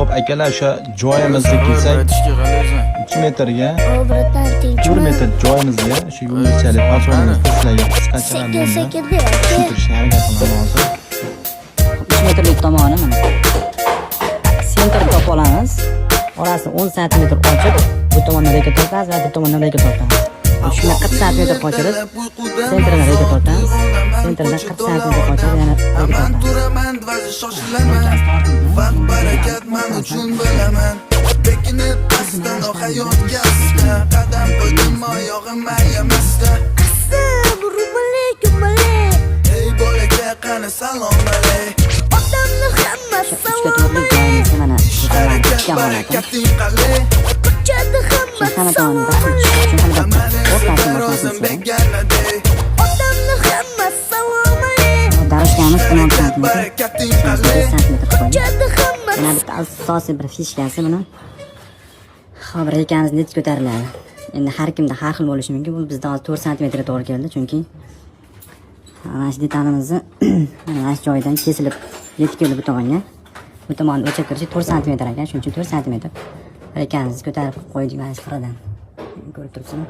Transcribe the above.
Xo'p, akalar, o'sha joyimizga kelsak, 2 metrga 1 metr joyimizga o'sha yo'lchalik patronni sizlarga qisqachalarni tushuntirishga harakat qilaman hozir. 3 metrlik tomoni mana. Sentr topib olamiz. Orasi 10 sm ochib, bu tomondan reka tortamiz va bu tomondan reka tortamiz. Shuni 40 cm qochirib, sentrdan reka tortamiz. Sentrdan 40 cm qochirib, yana reka tortamiz. Vaqt barakat men uchun bilaman. Bekinib pastdan hayotga asta. Qadam qo'ydim oyog'im ayamasda. Ey bolaka qani salom alay. Odamni hamma To'rtlik joyimizni mana ikki barakating qalay. Ko'chada hamma Odamni hamma salomali. Darishkamiz 10 cm. Barakating qalay. Ko'chada hamma Mana bitta asosiy bir fishkasi buni. Hop, rekamiz net ko'tariladi. Endi har kimda har xil bo'lishi mumkin. Bu bizda 4 cm to'g'ri keldi, chunki mana shu detalimizni mana shu joydan kesilib yetib keldi bu tomonga. Bu tomonni o'chirib kirishi 4 cm ekan, shuning uchun 4 cm. Rekamizni ko'tarib qo'ydik mana shu qiradan. Ko'rib turibsizmi?